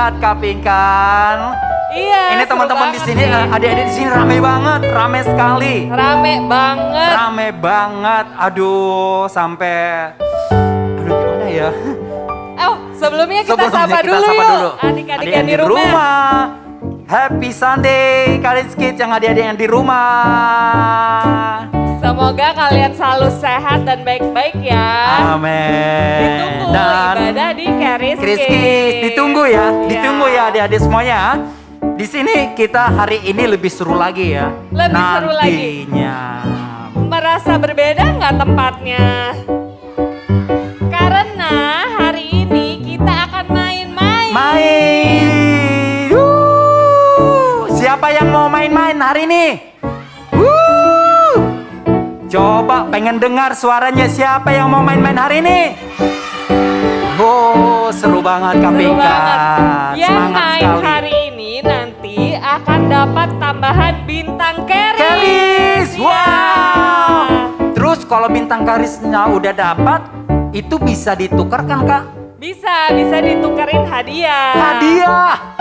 banget Kak Pinkan. Iya. Ini teman-teman di sini, adik-adik di sini rame banget, rame sekali. Rame banget. Aduh, sampai gimana ya? Sebelumnya kita sapa dulu yuk. Adik-adik yang di rumah. Happy Sunday, kalian kids yang adik-adik yang di rumah. Semoga kalian selalu sehat dan baik-baik ya. Amin. Ditunggu Dan ibadah di Charis Kids, Kids. ditunggu ya adik-adik semuanya. Di sini kita hari ini lebih seru lagi ya. Lebih seru lagi. Merasa berbeda nggak tempatnya? Karena hari ini kita akan main-main. Siapa yang mau main-main hari ini? Coba pengen dengar suaranya siapa yang mau main-main hari ini? Seru banget Kak Pinkan. Yang Semangat main sekali. hari ini nanti akan dapat tambahan bintang Charis. Wow. Terus kalau bintang Charisnya udah dapat, itu bisa ditukarkan Kak? Bisa ditukerin hadiah.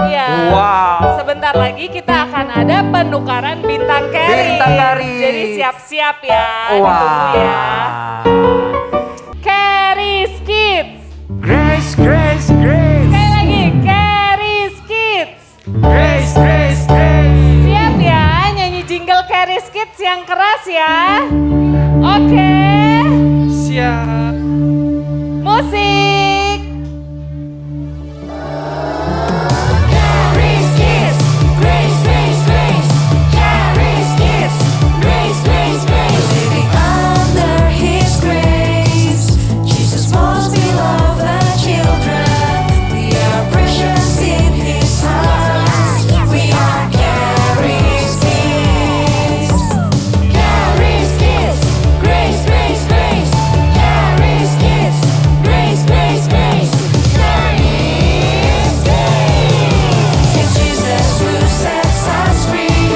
Iya. Wow. Sebentar lagi kita akan ada penukaran bintang Charis. Jadi siap-siap ya. Ditunggu ya. Charis Kids. Grace. Sekali lagi, Charis Kids. Grace. Siap ya, nyanyi jingle Charis Kids yang keras ya. Oke. Siap. Musik. Charis Kids, Grace. Charis Kids, Grace. Living under His grace, Jesus most beloved children. We are precious in His heart. We are Charis Kids. Charis Kids, Grace. Charis Kids, Grace. Charis Kids. It's Jesus who sets us free.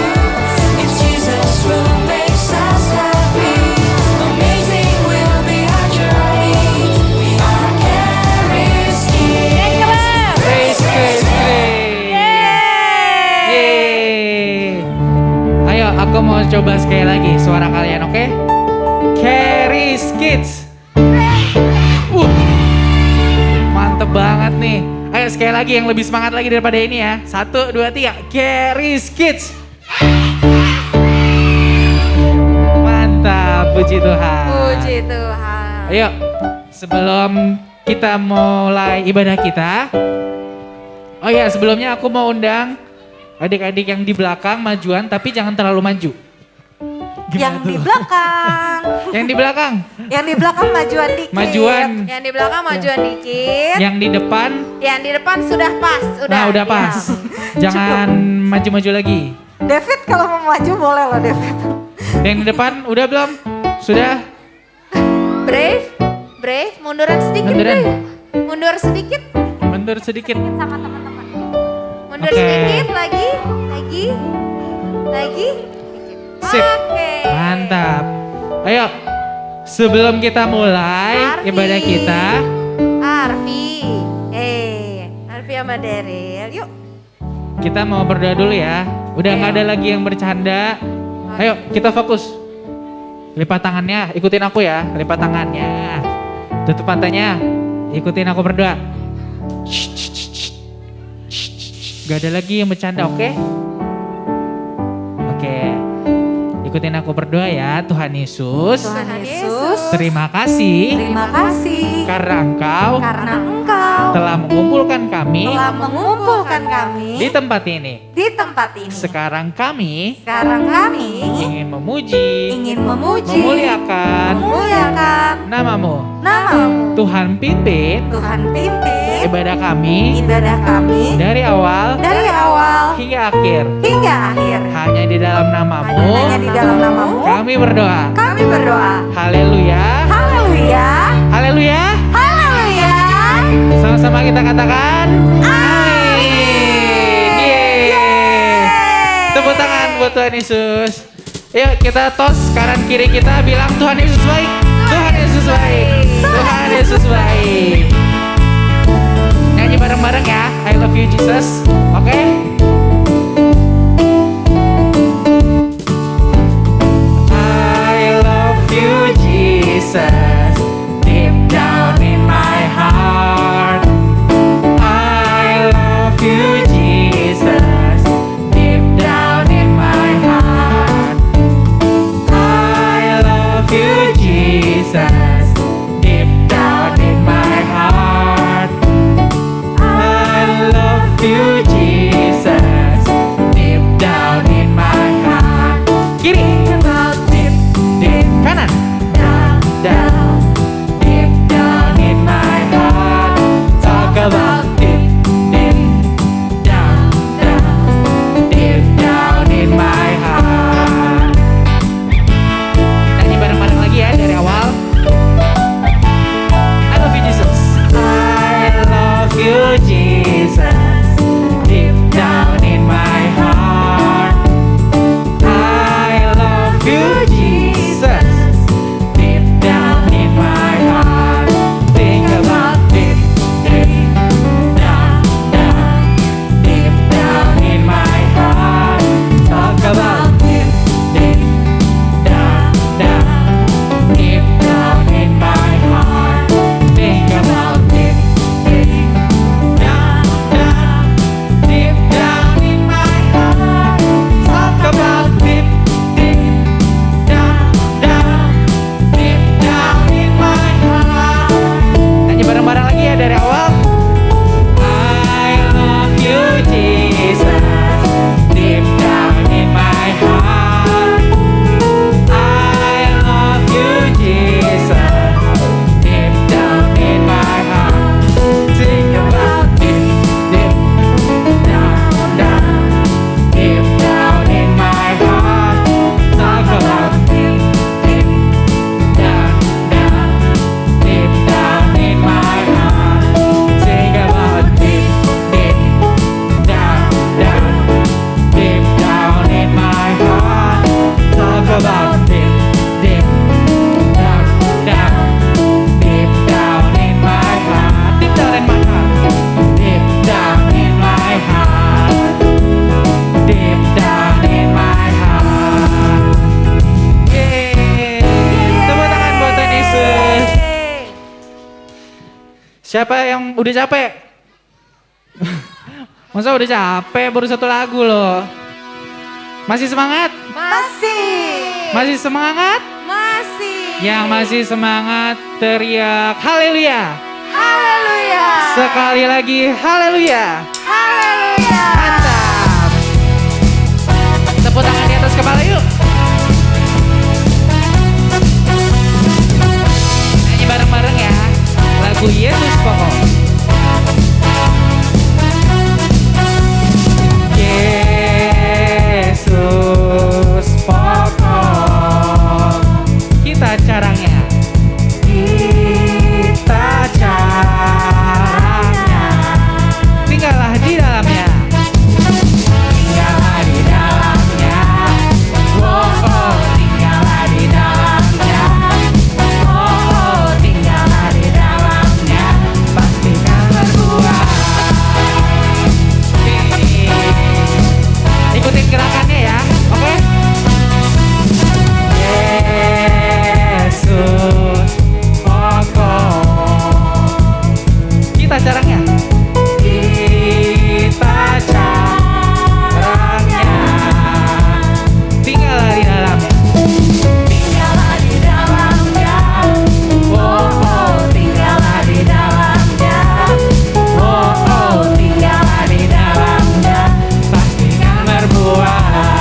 It's Jesus who makes us happy. Amazing will be our journey. We are Charis Kids. Grace. Yeay. Ayo, aku mau coba sekali lagi suara kalian, oke? Charis Kids. Mantep banget nih. Ayo sekali lagi yang lebih semangat lagi daripada ini ya. 1, 2, 3. Charis Kids. Mantap, puji Tuhan. Puji Tuhan. Ayo, sebelum kita mulai ibadah kita. Oh ya, sebelumnya aku mau undang adik-adik yang di belakang majuan, tapi jangan terlalu maju. Yang di belakang. Yang di belakang. Yang di belakang majuan dikit. Majuan. Yang di belakang majuan dikit. Yang di depan. Yang di depan sudah pas. Udah pas. Ya. Jangan maju-maju lagi. David kalau mau maju boleh loh David. Yang di depan udah belum? Sudah? Brave, munduran sedikit. Munduran. Brave. Mundur sedikit. Mundur sedikit. Sama teman-teman. Mundur Oke. sedikit lagi. Sip. Oke. Mantap. Ayo, sebelum kita mulai Arfi. ibadah kita. Arfi sama Daryl. Yuk. Kita mau berdoa dulu ya. Udah nggak ada lagi yang bercanda. Ayo kita fokus. Lipat tangannya, ikutin aku ya. Lipat tangannya. Tutup matanya. Ikutin aku berdoa. Gak ada lagi yang bercanda, oke? Oke. Ikutin aku berdoa ya. Tuhan Yesus. Tuhan Yesus. Terima kasih. Terima kasih. Karena Engkau Karena Engkau telah mengumpulkan kami telah mengumpulkan kami di tempat ini. di tempat ini. Sekarang kami Sekarang kami ingin memuji, ingin memuji, memuliakan namamu. namamu. Tuhan pimpin Tuhan pimpin ibadah kami ibadah kami dari awal dari awal hingga akhir. hingga akhir. Hanya di dalam namamu Hanya di dalam namamu kami berdoa. kami berdoa. Haleluya. Haleluya. Haleluya. Haleluya. Sama-sama kita katakan amin. Yeay. Tepuk tangan buat Tuhan Yesus. Yuk kita tos kanan kiri kita bilang Tuhan Yesus baik. Tuhan Yesus baik. Tuhan Yesus baik. Nyanyi bareng-bareng ya. I love you Jesus. Oke? I love you Jesus. Deep down in my heart. I love you Jesus. Deep down in my heart. I love you Jesus. Deep down in my heart. I love you Jesus. Deep down in my heart. Kiri. Deep, deep. Kanan. Down, down. Deep down in my heart. Talk about deep, deep. Down, down. Deep down in my heart. Nyanyi bareng-bareng lagi ya dari awal. I love you Jesus. I love you Jesus. Deep down in my heart. I love you Jesus. Deep down in my heart. Think about deep, deep. Down, down. Deep down in my heart. Talk about deep, deep. Down, down. Deep down in my heart. Think about deep, deep. Down, down. Deep down in my heart. Talk about deep, deep. Down, down. Deep down in my heart. Nyanyi bareng-bareng lagi ya dari awal. I love you Jesus. Deep down in my heart. I love you Jesus. Deep down in my heart. Think about deep, deep. Down, down. Deep down in my heart. Talk about deep, deep. Down, down. Deep down in my heart. Think about deep, deep. Down, down. Deep down in my heart. Talk about deep, deep. Down, down. Deep down in my heart. Deep down in my heart. Deep down in my heart. Deep down in my heart. Yeay. Tepuk tangan buat Tuhan Yesus. Siapa yang udah capek? Masa udah capek baru satu lagu loh. Masih semangat? Masih. Masih semangat? Masih. Yang masih semangat teriak haleluya. Haleluya. Sekali lagi haleluya. Haleluya. Mantap. Tepuk tangan di atas kepala yuk. Nyanyi bareng-bareng ya. Lagu Yesus pokok. Yesus pokok. Kita caranya. Kita caranya. Tinggallah di dalamnya. Tinggallah di dalamnya. Oh, oh, tinggallah di dalamnya. Oh, oh, tinggallah di dalamnya. Pastikan berbuah. Ikutin gerakannya ya, oke? Yesus pokok. Kita caranya. Kita caranya. Tinggallah di dalamnya. Tinggallah di dalamnya. Oh, oh, tinggallah di dalamnya. Oh, oh, tinggallah di dalamnya. Pastikan berbuah.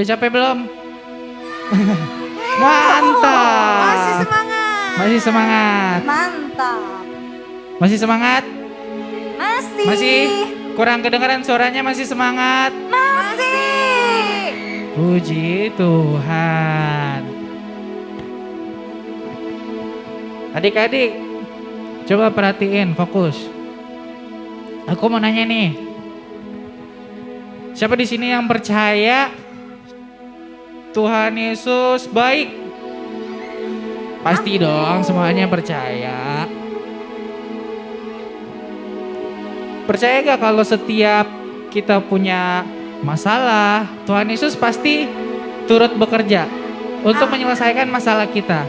Udah capek belum? Mantap. Masih semangat. Masih semangat. Mantap. Masih semangat? Masih. Masih? Kurang kedengaran suaranya, masih semangat? Masih. Puji Tuhan. Adik-adik, coba perhatiin, fokus. Aku mau nanya nih. Siapa di sini yang percaya Tuhan Yesus baik? Pasti dong, semuanya percaya. Percaya gak kalau setiap kita punya masalah, Tuhan Yesus pasti turut bekerja untuk menyelesaikan masalah kita?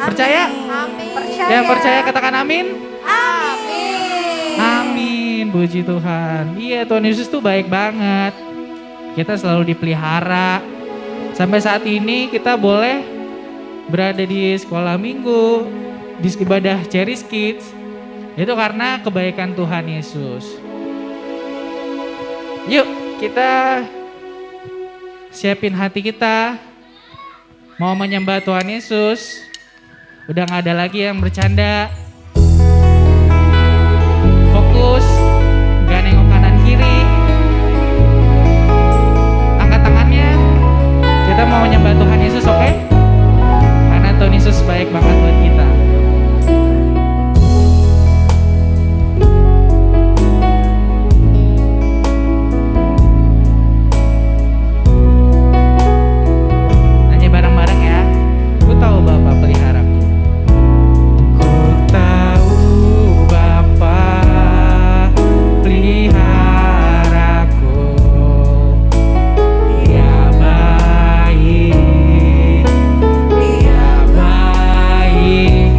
Percaya? Amin. Percaya. Yang percaya katakan amin. Amin. Amin, puji Tuhan. Iya, Tuhan Yesus tuh baik banget. Kita selalu dipelihara. Sampai saat ini kita boleh berada di sekolah minggu, di ibadah Cherish Kids. Itu karena kebaikan Tuhan Yesus. Yuk, kita siapin hati kita. Mau menyembah Tuhan Yesus. Udah gak ada lagi yang bercanda. Fokus, gak nengok kanan kiri. Angkat tangannya. Kita mau menyembah Tuhan Yesus, oke? Karena Tuhan Yesus baik banget buat kita. Nyanyi bareng-bareng ya. Ku tahu Bapa peliharaku. Ku tahu Bapa peliharaku. Dia baik, dia baik.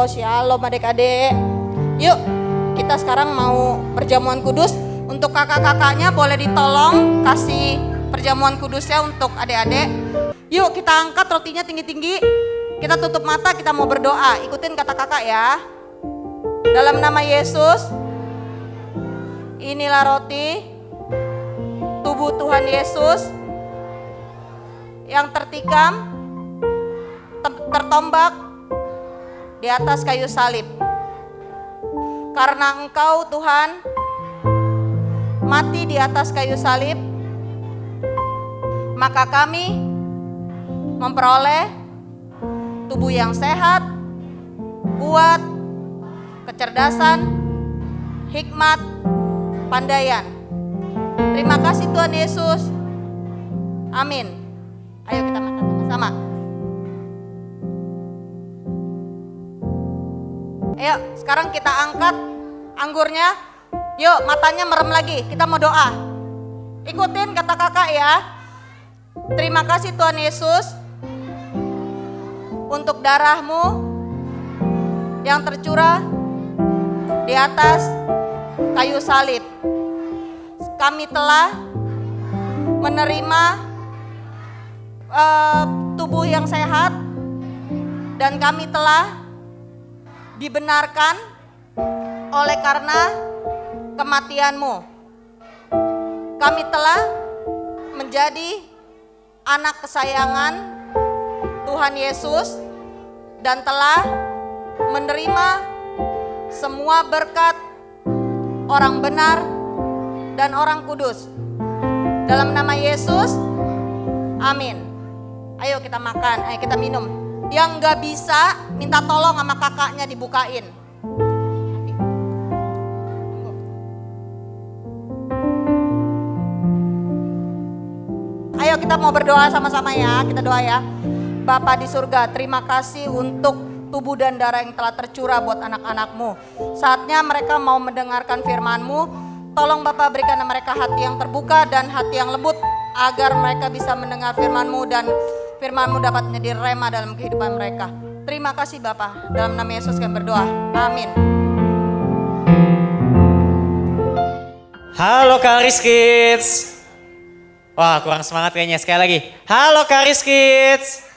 Shalom adik-adik. Yuk, kita sekarang mau perjamuan kudus. Untuk kakak-kakaknya boleh ditolong kasih perjamuan kudusnya untuk adik-adik. Yuk kita angkat rotinya tinggi-tinggi. Kita tutup mata, kita mau berdoa. Ikutin kata kakak ya. Dalam nama Yesus, inilah roti tubuh Tuhan Yesus yang tertikam, tertombak di atas kayu salib. Karena Engkau Tuhan mati di atas kayu salib, maka kami memperoleh tubuh yang sehat, kuat, kecerdasan, hikmat, pandaian. Terima kasih Tuhan Yesus. Amin. Ayo kita makan sama-sama. Ayo sekarang kita angkat anggurnya. Yuk matanya merem lagi, kita mau doa. Ikutin kata kakak ya. Terima kasih Tuhan Yesus untuk darah-Mu yang tercurah di atas kayu salib. Kami telah menerima tubuh yang sehat dan kami telah dibenarkan oleh karena kematian-Mu. Kami telah menjadi anak kesayangan Tuhan Yesus dan telah menerima semua berkat orang benar dan orang kudus. Dalam nama Yesus, amin. Ayo kita makan, ayo kita minum. Yang gak bisa, minta tolong sama kakaknya dibukain. Ayo kita mau berdoa sama-sama ya, kita doa ya. Bapa di surga, terima kasih untuk tubuh dan darah yang telah tercurah buat anak-anak-Mu. Saatnya mereka mau mendengarkan firman-Mu. Tolong Bapa berikan mereka hati yang terbuka dan hati yang lembut agar mereka bisa mendengar firman-Mu dan firman-Mu dapat menjadi rema dalam kehidupan mereka. Terima kasih Bapa, dalam nama Yesus kami berdoa. Amin. Halo Karis Kids. Wah kurang semangat kayaknya, sekali lagi. Halo Karis Kids.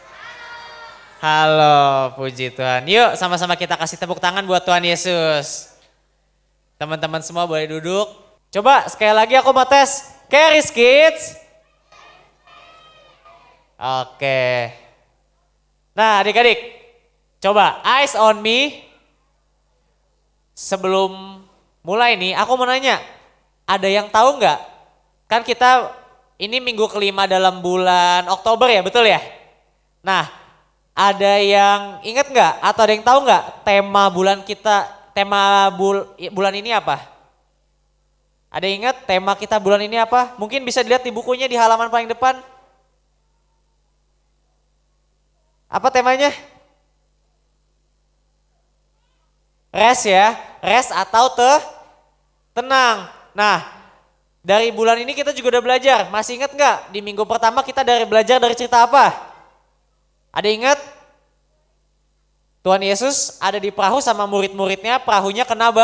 Halo, puji Tuhan. Yuk sama-sama kita kasih tepuk tangan buat Tuhan Yesus. Teman-teman semua boleh duduk. Coba sekali lagi aku mau tes. Karis Kids. Oke. Nah adik-adik, coba eyes on me. Sebelum mulai nih, aku mau nanya. Ada yang tahu nggak? Kan kita ini minggu kelima dalam bulan Oktober ya, betul ya? Nah, ada yang ingat nggak atau ada yang tahu nggak tema bulan kita, tema bulan ini apa? Ada yang ingat tema kita bulan ini apa? Mungkin bisa dilihat di bukunya di halaman paling depan. Apa temanya? Rest ya, rest atau tenang. Nah, dari bulan ini kita juga udah belajar. Masih ingat nggak? Di minggu pertama kita belajar dari cerita apa? Ada ingat? Tuhan Yesus ada di perahu sama murid-muridnya, perahunya kena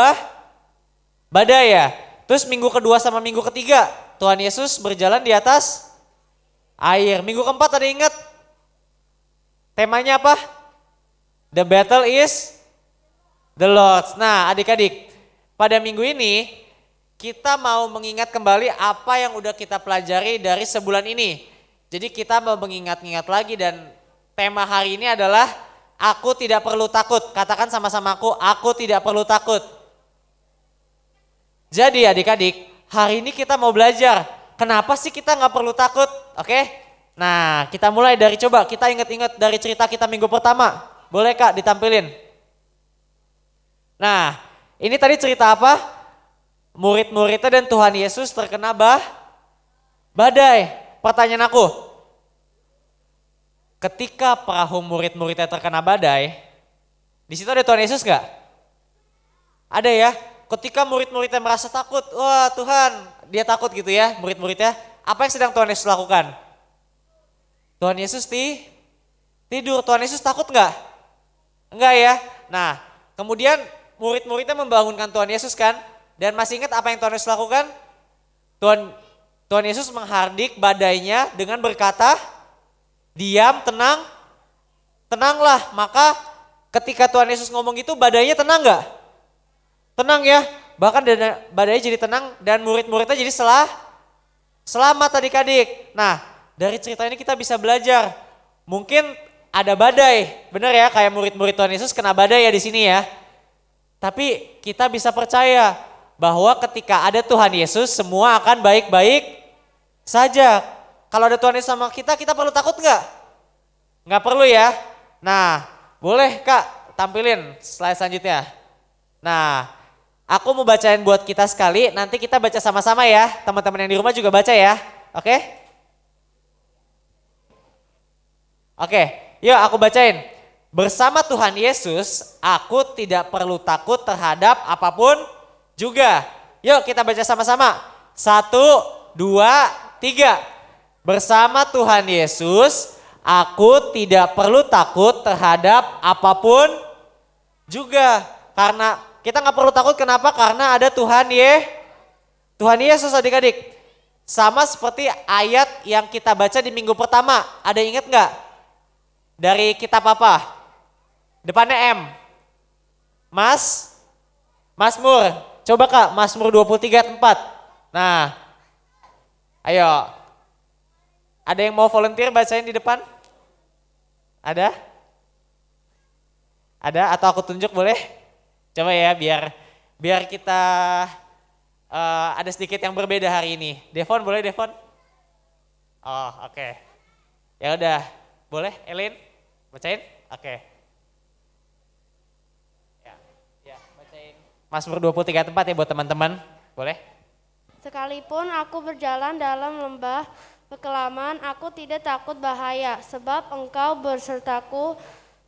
badai ya. Terus minggu kedua sama minggu ketiga, Tuhan Yesus berjalan di atas air. Minggu keempat ada ingat? Temanya apa? The battle is the Lord's. Nah adik-adik, pada minggu ini kita mau mengingat kembali apa yang udah kita pelajari dari sebulan ini. Jadi kita mau mengingat-ingat lagi dan tema hari ini adalah aku tidak perlu takut. Katakan sama-sama aku tidak perlu takut. Jadi adik-adik, hari ini kita mau belajar. Kenapa sih kita gak perlu takut? Oke? Nah kita mulai dari coba kita ingat-ingat dari cerita kita minggu pertama. Boleh Kak ditampilin? Nah ini tadi cerita apa? Murid-muridnya dan Tuhan Yesus terkena badai. Pertanyaan aku, ketika perahu murid-muridnya terkena badai, di situ ada Tuhan Yesus nggak? Ada ya. Ketika murid-muridnya merasa takut, wah Tuhan, dia takut gitu ya, murid-muridnya. Apa yang sedang Tuhan Yesus lakukan? Tuhan Yesus tidur. Tuhan Yesus takut nggak? Enggak ya. Nah, kemudian murid-muridnya membangunkan Tuhan Yesus kan? Dan masih ingat apa yang Tuhan Yesus lakukan? Tuhan Yesus menghardik badainya dengan berkata, diam, tenang, tenanglah. Maka ketika Tuhan Yesus ngomong gitu, badainya tenang gak? Tenang ya, bahkan badainya jadi tenang dan murid-muridnya jadi selamat adik-adik. Nah, dari cerita ini kita bisa belajar. Mungkin ada badai, benar ya, kayak murid-murid Tuhan Yesus kena badai ya di sini ya. Tapi kita bisa percaya bahwa ketika ada Tuhan Yesus semua akan baik-baik saja. Kalau ada Tuhan Yesus sama kita perlu takut nggak? Nggak perlu ya. Nah, boleh Kak tampilin slide selanjutnya. Nah, aku mau bacain buat kita sekali, nanti kita baca sama-sama ya. Teman-teman yang di rumah juga baca ya, oke? Oke, yuk aku bacain. Bersama Tuhan Yesus, aku tidak perlu takut terhadap apapun juga. Yuk kita baca sama-sama. 1, 2, 3. Bersama Tuhan Yesus, aku tidak perlu takut terhadap apapun juga. Karena kita nggak perlu takut, kenapa? Karena ada Tuhan Yesus adik-adik. Sama seperti ayat yang kita baca di minggu pertama. Ada yang ingat nggak? Dari kitab apa? Depannya M. Mazmur. Coba Kak, Mazmur 23:4. Nah, ayo. Ada yang mau volunteer bacain di depan? Ada? Ada atau aku tunjuk boleh? Coba ya biar kita ada sedikit yang berbeda hari ini. Devon boleh Devon? Oh oke. Ya udah, boleh Elin bacain? Oke. Ya bacain Mazmur 23:4 ya buat teman-teman. Boleh? Sekalipun aku berjalan dalam lembah kekelaman, aku tidak takut bahaya, sebab Engkau bersertaku,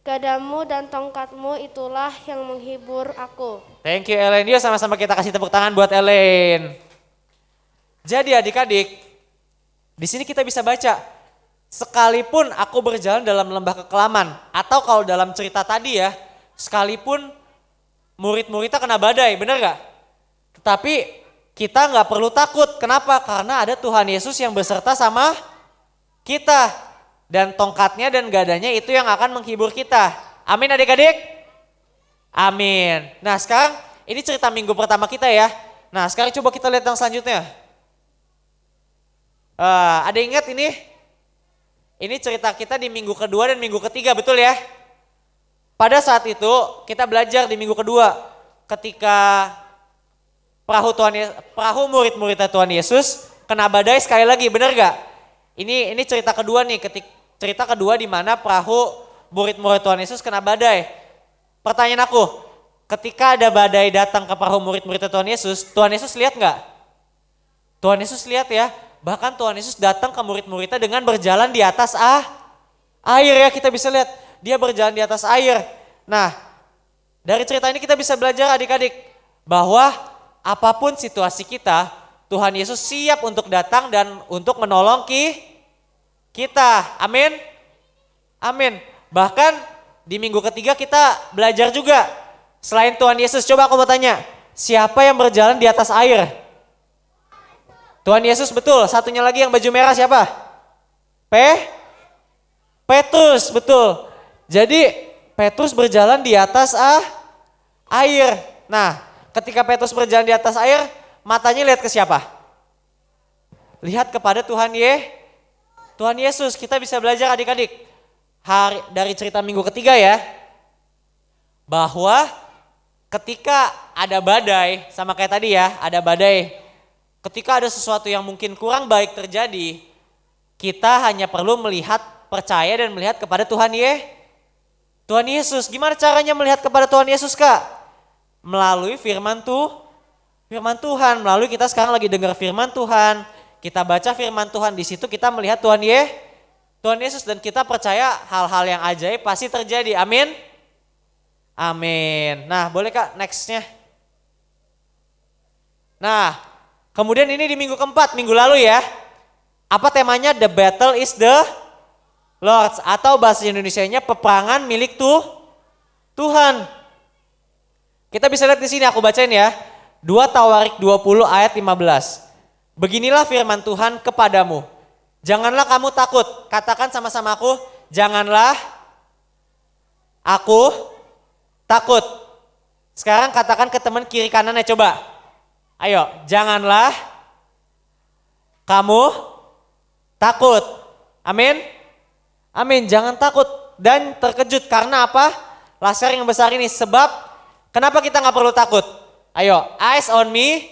gadamu dan tongkatmu itulah yang menghibur aku. Thank you Ellen. Yuk sama-sama kita kasih tepuk tangan buat Ellen. Jadi adik-adik, di sini kita bisa baca, sekalipun aku berjalan dalam lembah kekelaman, atau kalau dalam cerita tadi ya, sekalipun murid-muridnya kena badai, benar gak? Tetapi kita nggak perlu takut. Kenapa? Karena ada Tuhan Yesus yang beserta sama kita. Dan tongkatnya dan gadanya itu yang akan menghibur kita. Amin adik-adik? Amin. Nah sekarang ini cerita minggu pertama kita ya. Nah sekarang coba kita lihat yang selanjutnya. Ada ingat ini? Ini cerita kita di minggu kedua dan minggu ketiga, betul ya? Pada saat itu kita belajar di minggu kedua ketika perahu murid-muridnya Tuhan Yesus kena badai sekali lagi, benar gak? Ini cerita kedua nih, cerita kedua di mana perahu murid-murid Tuhan Yesus kena badai. Pertanyaan aku, ketika ada badai datang ke perahu murid-muridnya Tuhan Yesus lihat gak? Tuhan Yesus lihat ya, bahkan Tuhan Yesus datang ke murid-muridnya dengan berjalan di atas air ya, kita bisa lihat dia berjalan di atas air. Nah, dari cerita ini kita bisa belajar adik-adik bahwa apapun situasi kita, Tuhan Yesus siap untuk datang dan untuk menolong kita. Amin. Amin. Bahkan di minggu ketiga kita belajar juga. Selain Tuhan Yesus, coba aku mau tanya, siapa yang berjalan di atas air? Tuhan Yesus, betul. Satunya lagi yang baju merah siapa? Petrus, betul. Jadi Petrus berjalan di atas air. Nah, ketika Petrus berjalan di atas air, matanya lihat ke siapa? Lihat kepada Tuhan Yesus. Kita bisa belajar adik-adik dari cerita minggu ketiga ya, bahwa ketika ada badai, sama kayak tadi ya, ada badai, ketika ada sesuatu yang mungkin kurang baik terjadi, kita hanya perlu percaya dan melihat kepada Tuhan Yesus. Gimana caranya melihat kepada Tuhan Yesus Kak? Melalui firman Tuhan, melalui kita sekarang lagi dengar firman Tuhan, kita baca firman Tuhan, di situ kita melihat Tuhan Yesus dan kita percaya hal-hal yang ajaib pasti terjadi. Amin. Amin. Nah, boleh Kak nextnya. Nah, kemudian ini di minggu keempat, minggu lalu ya. Apa temanya? The battle is the Lord's, atau bahasa Indonesianya peperangan milik Tuhan. Kita bisa lihat di sini aku bacain ya. 2 Tawarik 20 ayat 15. Beginilah firman Tuhan kepadamu. Janganlah kamu takut. Katakan sama-sama aku. Janganlah aku takut. Sekarang katakan ke teman kiri kanannya coba. Ayo, janganlah kamu takut. Amin. Amin, jangan takut dan terkejut. Karena apa? Laser yang besar ini. Sebab kenapa kita gak perlu takut? Ayo, eyes on me.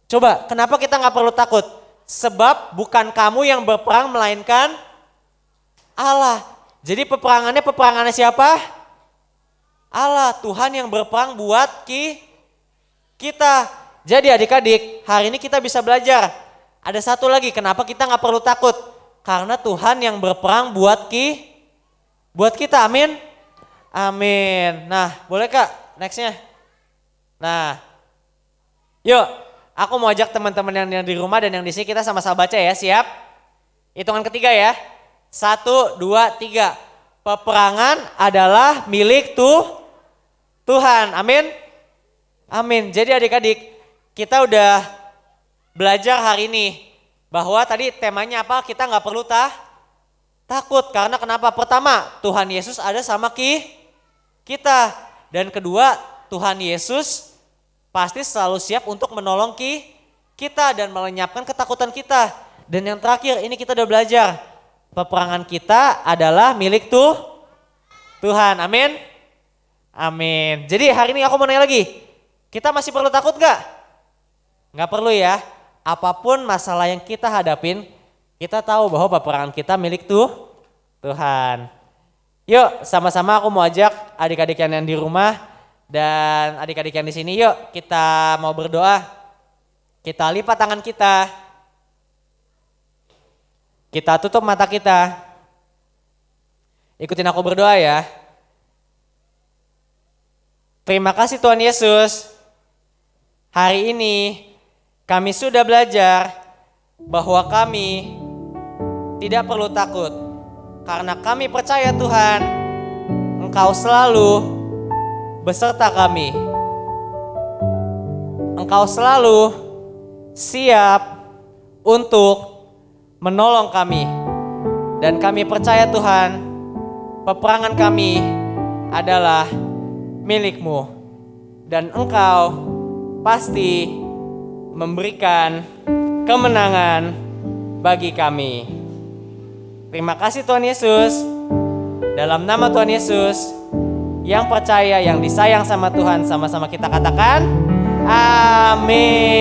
Coba, kenapa kita gak perlu takut? Sebab bukan kamu yang berperang melainkan Allah. Jadi peperangannya siapa? Allah, Tuhan yang berperang buat kita. Jadi adik-adik, hari ini kita bisa belajar. Ada satu lagi, kenapa kita gak perlu takut? Karena Tuhan yang berperang buat kita, amin. Amin. Nah, boleh Kak, nextnya. Nah, yuk, aku mau ajak teman-teman yang di rumah dan yang di sini kita sama-sama baca ya, siap? Hitungan ketiga ya. 1, 2, 3. Peperangan adalah milik Tuhan, amin. Amin. Jadi adik-adik, kita udah belajar hari ini bahwa tadi temanya apa? Kita nggak perlu takut. Karena kenapa? Pertama, Tuhan Yesus ada sama kita. Dan kedua, Tuhan Yesus pasti selalu siap untuk menolong kita dan melenyapkan ketakutan kita. Dan yang terakhir, ini kita udah belajar. Peperangan kita adalah milik Tuhan. Amin. Amin. Jadi hari ini aku mau nanya lagi. Kita masih perlu takut gak? Gak perlu ya. Apapun masalah yang kita hadapin, kita tahu bahwa peperangan kita milik Tuhan. Yuk sama-sama aku mau ajak adik-adik yang di rumah dan adik-adik yang di sini, yuk kita mau berdoa. Kita lipat tangan kita. Kita tutup mata kita. Ikutin aku berdoa ya. Terima kasih Tuhan Yesus. Hari ini kami sudah belajar bahwa kami tidak perlu takut. Karena kami percaya Tuhan, Engkau selalu beserta kami. Engkau selalu siap untuk menolong kami. Dan kami percaya Tuhan, peperangan kami adalah milik-Mu. Dan Engkau pasti memberikan kemenangan bagi kami. Terima kasih Tuhan Yesus. Dalam nama Tuhan Yesus, yang percaya, yang disayang sama Tuhan, sama-sama kita katakan amin.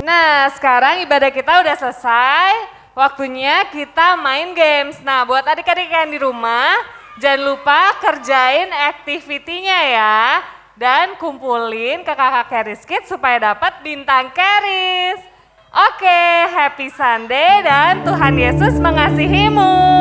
Nah, sekarang ibadah kita udah selesai. Waktunya kita main games. Nah, buat adik-adik yang di rumah, jangan lupa kerjain activity-nya ya. Dan kumpulin ke kakak Keris Kids supaya dapat bintang Keris. Oke, happy Sunday dan Tuhan Yesus mengasihimu.